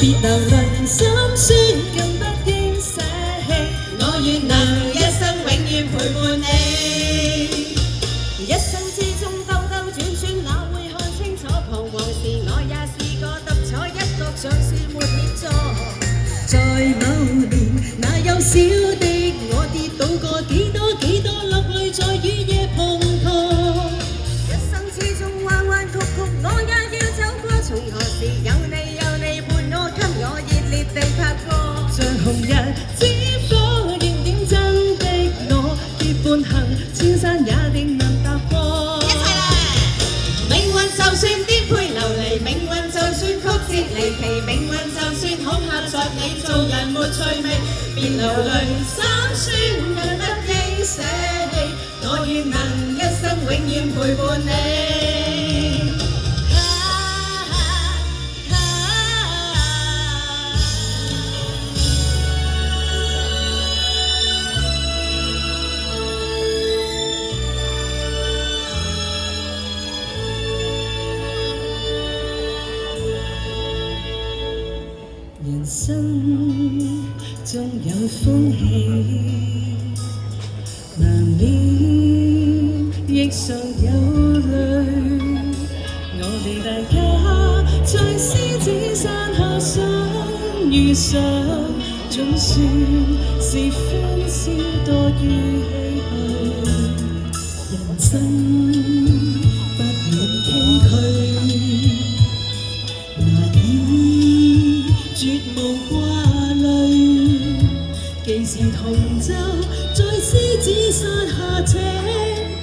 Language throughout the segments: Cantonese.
別流淚，心酸更不應捨棄。我願能一生永遠陪伴你。一生之中兜兜轉轉，哪會看清楚彷徨時？我也試過獨坐一角，像是沒協助。在某年，那幼小的我跌倒過幾多幾多，落淚在雨夜滂沱。一生之中彎彎曲曲，我也要走過。從何時有你伴我，給我熱烈地拍過。像紅日之火，燃點真的我，結伴行千山也定能踏過。一齊嚟！命運就算顛沛流離，命運就算曲折離奇，命運就算恐嚇着你，做人沒趣味，別流淚心酸更不應捨棄。我願能一生永遠陪伴你。人生中有風起，難免亦常有淚。我哋大家在獅子山下相遇上，總算是歡笑多於唏噓。人生不免崎嶇，難以絕無掛慮，既是同舟，在獅子山下且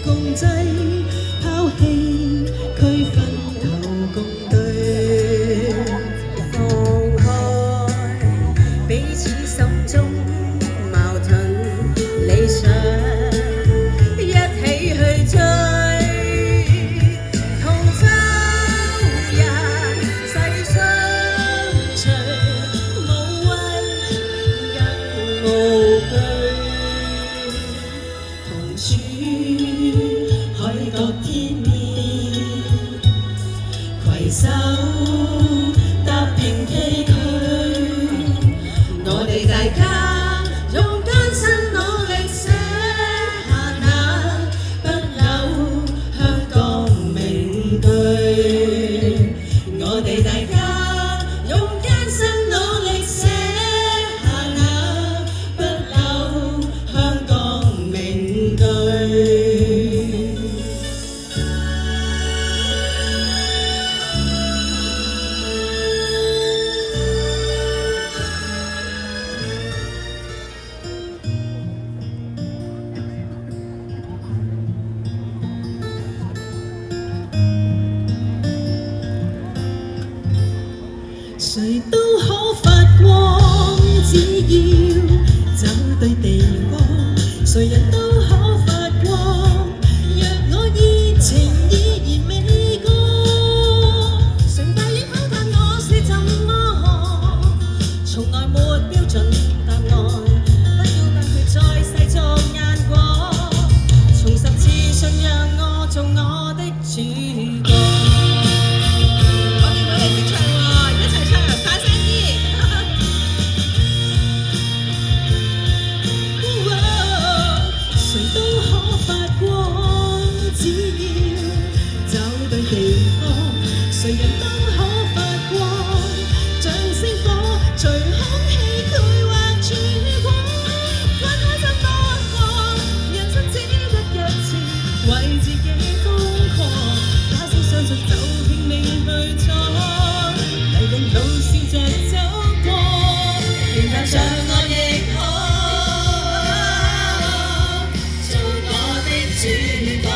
共濟，拋棄區分頭共對，放開彼此心中矛盾理想，一起去追。攜手踏平崎嶇，我哋大家用艱辛努力寫下那不朽香港名句。我哋大家用艱辛努力寫下那不朽香港名句。誰都可發光，只要找對地方，誰人都可發光。若我熱情依然未過，成敗與否看我是怎麼看，從來沒標準答案，不要問佢在世俗眼光，重拾自信讓我做我的主角。誰人都可發光，像星火，隨空氣繪畫曙光。分開怎麼看？人生只得一次，為自己瘋狂。假使相信就拼命去闖，泥濘路試着走過，然後像我亦可做我的主角。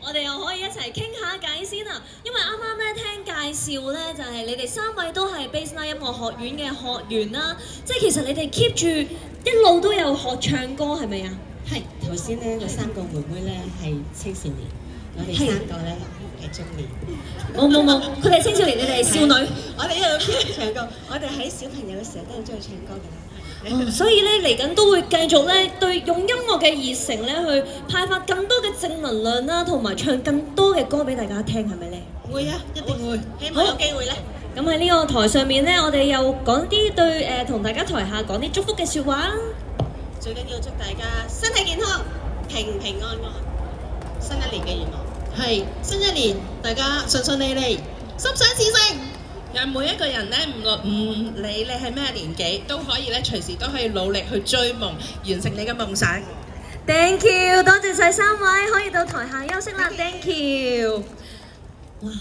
我哋又可以一齊傾下偈先啊！因為啱啱咧聽介紹咧，就係你哋三位都係 Bassline 音樂學院嘅學員啦。即係其實你哋 keep 住一路都有學唱歌係咪啊？係頭先咧，嗰三個妹妹咧係青少年。我哋3個咧係中年。冇，佢哋青少年，你哋係少女。我哋一路編唱歌，我哋喺小朋友嘅時候都好中意唱歌㗎啦。所以咧嚟緊都會繼續咧對用音樂嘅熱誠咧去派發更多嘅正能量啦，同埋唱更多嘅歌俾大家聽，係咪咧？會啊，一定會，希望有機會咧。咁喺呢個台上面咧，我哋又講啲對同大家台下講啲祝福嘅説話啦。最緊要祝大家身體健康、平平安安。新一年嘅願望係新一年大家順順利利、心想事成。讓每一個人咧唔理你係咩年紀，都可以咧隨時都可以努力去追夢，完成你嘅夢想。Thank you，多謝晒3位，可以到台下休息啦。Thank you。哇！